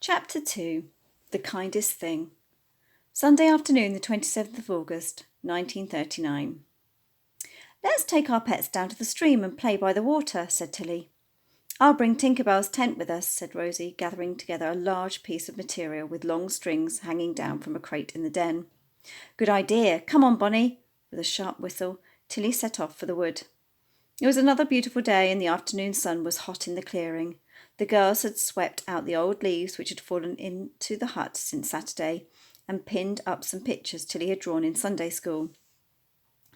Chapter 2. The Kindest Thing. Sunday afternoon, the 27th of August, 1939. "Let's take our pets down to the stream and play by the water," said Tilly. "I'll bring Tinker Bell's tent with us," said Rosie, gathering together a large piece of material with long strings hanging down from a crate in the den. "Good idea. Come on, Bonnie." With a sharp whistle, Tilly set off for the wood. It was another beautiful day, and the afternoon sun was hot in the clearing. The girls had swept out the old leaves which had fallen into the hut since Saturday, and pinned up some pictures Tilly had drawn in Sunday school.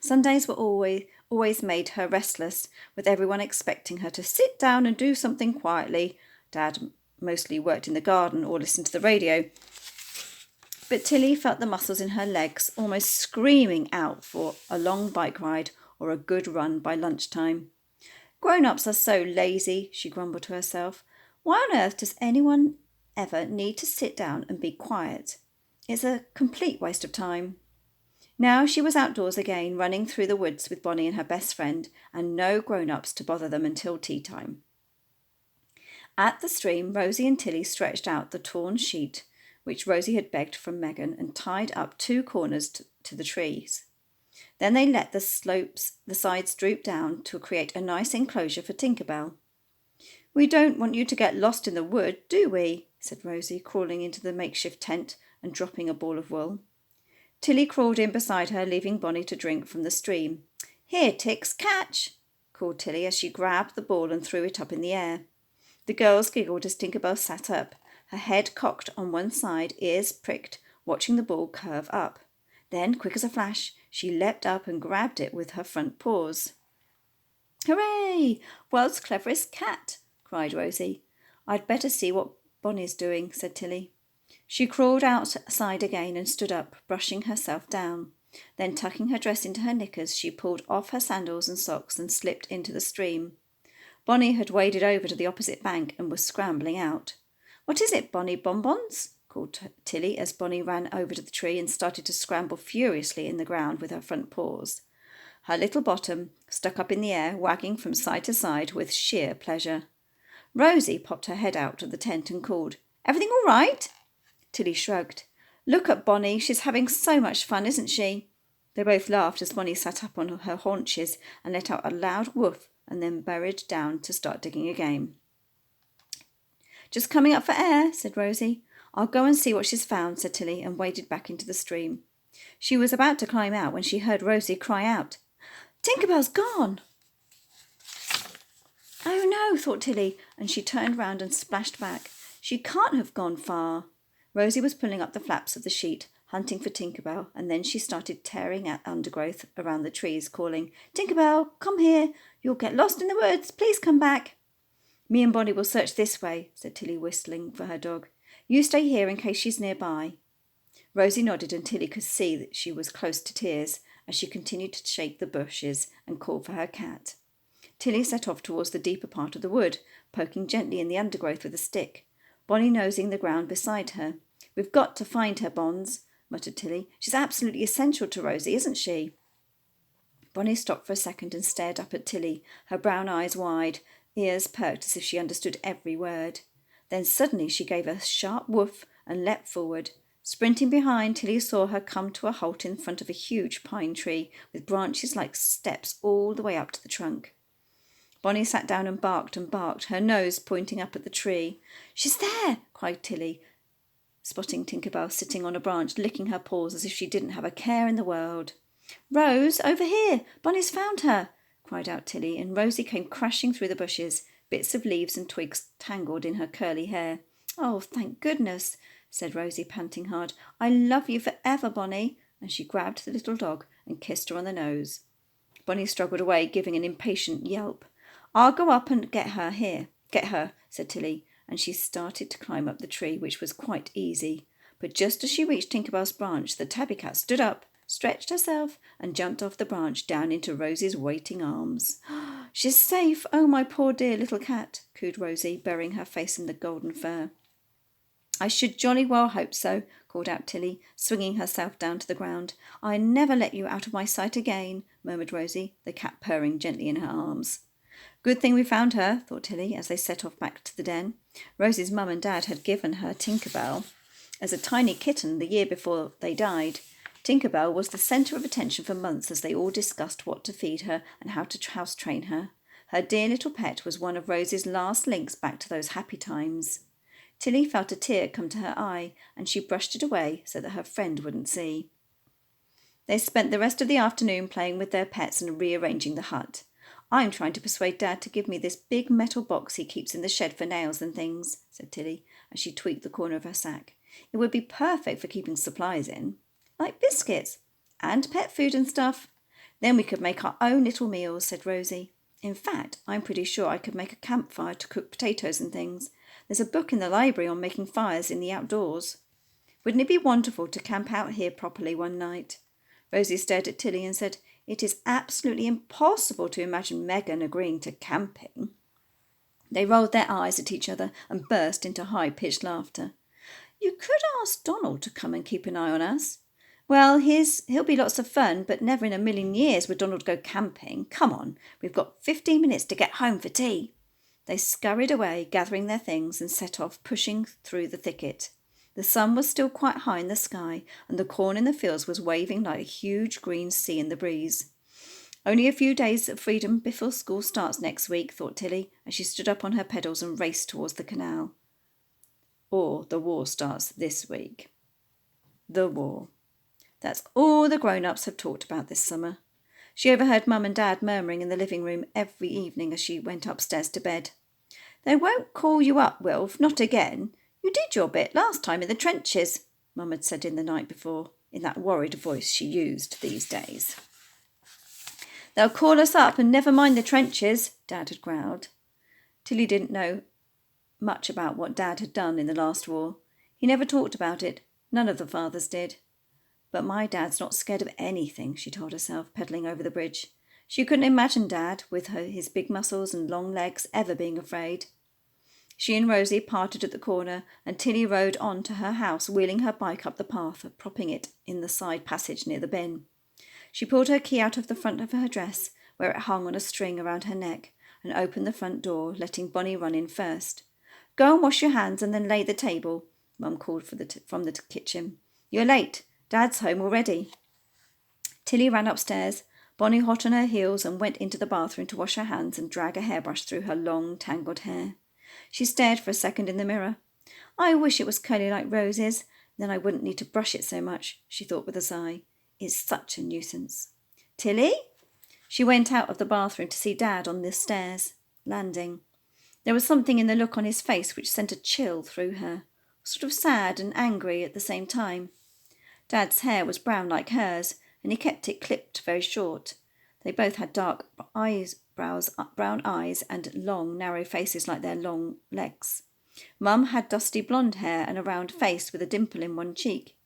Sundays were always made her restless, with everyone expecting her to sit down and do something quietly. Dad mostly worked in the garden or listened to the radio. But Tilly felt the muscles in her legs almost screaming out for a long bike ride or a good run by lunchtime. "Grown-ups are so lazy," she grumbled to herself. "Why on earth does anyone ever need to sit down and be quiet? It's a complete waste of time." Now she was outdoors again, running through the woods with Bonnie and her best friend, and no grown-ups to bother them until tea time. At the stream, Rosie and Tilly stretched out the torn sheet, which Rosie had begged from Megan, and tied up two corners to the trees. Then they let the sides droop down to create a nice enclosure for Tinker Bell. "We don't want you to get lost in the wood, do we?" said Rosie, crawling into the makeshift tent and dropping a ball of wool. Tilly crawled in beside her, leaving Bonnie to drink from the stream. "Here, Tix, catch!" called Tilly as she grabbed the ball and threw it up in the air. The girls giggled as Tinker Bell sat up, her head cocked on one side, ears pricked, watching the ball curve up. Then, quick as a flash, she leapt up and grabbed it with her front paws. "Hooray! World's cleverest cat!" cried Rosie. "I'd better see what Bonnie's doing," said Tilly. She crawled outside again and stood up, brushing herself down. Then, tucking her dress into her knickers, she pulled off her sandals and socks and slipped into the stream. Bonnie had waded over to the opposite bank and was scrambling out. "What is it, Bonnie Bonbons?" called Tilly as Bonnie ran over to the tree and started to scramble furiously in the ground with her front paws. Her little bottom stuck up in the air, wagging from side to side with sheer pleasure. Rosie popped her head out of the tent and called, "Everything all right?" Tilly shrugged. "Look at Bonnie, she's having so much fun, isn't she?" They both laughed as Bonnie sat up on her haunches and let out a loud woof and then burrowed down to start digging again. "Just coming up for air," said Rosie. "I'll go and see what she's found," said Tilly, and waded back into the stream. She was about to climb out when she heard Rosie cry out, "Tinker Bell's gone!" "Oh no," thought Tilly, and she turned round and splashed back. She can't have gone far. Rosie was pulling up the flaps of the sheet, hunting for Tinker Bell, and then she started tearing at undergrowth around the trees, calling, "Tinker Bell, come here. You'll get lost in the woods. Please come back." "Me and Bonnie will search this way," said Tilly, whistling for her dog. "You stay here in case she's nearby." Rosie nodded, and Tilly could see that she was close to tears as she continued to shake the bushes and call for her cat. Tilly set off towards the deeper part of the wood, poking gently in the undergrowth with a stick, Bonnie nosing the ground beside her. "We've got to find her, Bonds," muttered Tilly. "She's absolutely essential to Rosie, isn't she?" Bonnie stopped for a second and stared up at Tilly, her brown eyes wide, ears perked as if she understood every word. Then suddenly she gave a sharp woof and leapt forward. Sprinting behind, Tilly saw her come to a halt in front of a huge pine tree with branches like steps all the way up to the trunk. Bonnie sat down and barked, her nose pointing up at the tree. "She's there!" cried Tilly, spotting Tinker Bell sitting on a branch, licking her paws as if she didn't have a care in the world. "Rose, over here! Bonnie's found her!" cried out Tilly, and Rosie came crashing through the bushes, bits of leaves and twigs tangled in her curly hair. "Oh, thank goodness," said Rosie, panting hard. "I love you forever, Bonnie," and she grabbed the little dog and kissed her on the nose. Bonnie struggled away, giving an impatient yelp. "I'll go up and get her," said Tilly, and she started to climb up the tree, which was quite easy. But just as she reached Tinker Bell's branch, the tabby cat stood up, stretched herself, and jumped off the branch down into Rosie's waiting arms. "She's safe! Oh, my poor dear little cat," cooed Rosie, burying her face in the golden fur. "I should jolly well hope so," called out Tilly, swinging herself down to the ground. "I never let you out of my sight again," murmured Rosie, the cat purring gently in her arms. "Good thing we found her," thought Tilly, as they set off back to the den. Rosie's mum and dad had given her Tinkerbell as a tiny kitten the year before they died. Tinkerbell was the centre of attention for months as they all discussed what to feed her and how to house train her. Her dear little pet was one of Rosie's last links back to those happy times. Tilly felt a tear come to her eye, and she brushed it away so that her friend wouldn't see. They spent the rest of the afternoon playing with their pets and rearranging the hut. I'm trying to persuade Dad to give me this big metal box he keeps in the shed for nails and things, said Tilly, as she tweaked the corner of her sack. It would be perfect for keeping supplies in, like biscuits and pet food and stuff. Then we could make our own little meals, said Rosie. In fact, I'm pretty sure I could make a campfire to cook potatoes and things. There's a book in the library on making fires in the outdoors. Wouldn't it be wonderful to camp out here properly one night? Rosie stared at Tilly and said, It is absolutely impossible to imagine Megan agreeing to camping. They rolled their eyes at each other and burst into high-pitched laughter. You could ask Donald to come and keep an eye on us. Well, he'll be lots of fun, but never in a million years would Donald go camping. Come on, we've got 15 minutes to get home for tea. They scurried away, gathering their things, and set off, pushing through the thicket. The sun was still quite high in the sky, and the corn in the fields was waving like a huge green sea in the breeze. Only a few days of freedom before school starts next week, thought Tilly, as she stood up on her pedals and raced towards the canal. Or the war starts this week. The war. That's all the grown-ups have talked about this summer. She overheard Mum and Dad murmuring in the living room every evening as she went upstairs to bed. They won't call you up, Wilf, not again. You did your bit last time in the trenches, Mum had said in the night before, in that worried voice she used these days. They'll call us up and never mind the trenches, Dad had growled. Tilly didn't know much about what Dad had done in the last war. He never talked about it. None of the fathers did. But my Dad's not scared of anything, she told herself, pedalling over the bridge. She couldn't imagine Dad, with his big muscles and long legs, ever being afraid. She and Rosie parted at the corner, and Tilly rode on to her house, wheeling her bike up the path, propping it in the side passage near the bin. She pulled her key out of the front of her dress, where it hung on a string around her neck, and opened the front door, letting Bonnie run in first. Go and wash your hands and then lay the table, Mum called from the kitchen. You're late. Dad's home already. Tilly ran upstairs, Bonnie hot on her heels, and went into the bathroom to wash her hands and drag a hairbrush through her long, tangled hair. She stared for a second in the mirror. I wish it was curly like Rose's, then I wouldn't need to brush it so much, she thought with a sigh. It's such a nuisance. Tilly? She went out of the bathroom to see Dad on the stairs, landing. There was something in the look on his face which sent a chill through her, sort of sad and angry at the same time. Dad's hair was brown like hers, and he kept it clipped very short. They both had dark brown eyes, and long, narrow faces like their long legs. Mum had dusty blonde hair and a round face with a dimple in one cheek.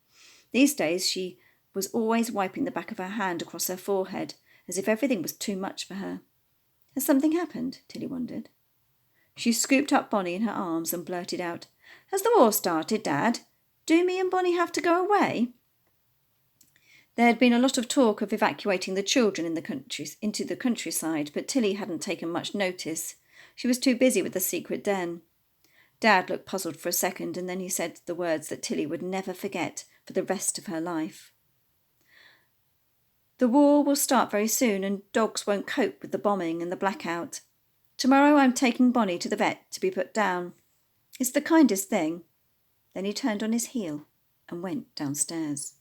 These days she was always wiping the back of her hand across her forehead, as if everything was too much for her. Has something happened? Tilly wondered. She scooped up Bonnie in her arms and blurted out, Has the war started, Dad? Do me and Bonnie have to go away? There had been a lot of talk of evacuating the children into the countryside, but Tilly hadn't taken much notice. She was too busy with the secret den. Dad looked puzzled for a second, and then he said the words that Tilly would never forget for the rest of her life. The war will start very soon, and dogs won't cope with the bombing and the blackout. Tomorrow I'm taking Bonnie to the vet to be put down. It's the kindest thing. Then he turned on his heel and went downstairs.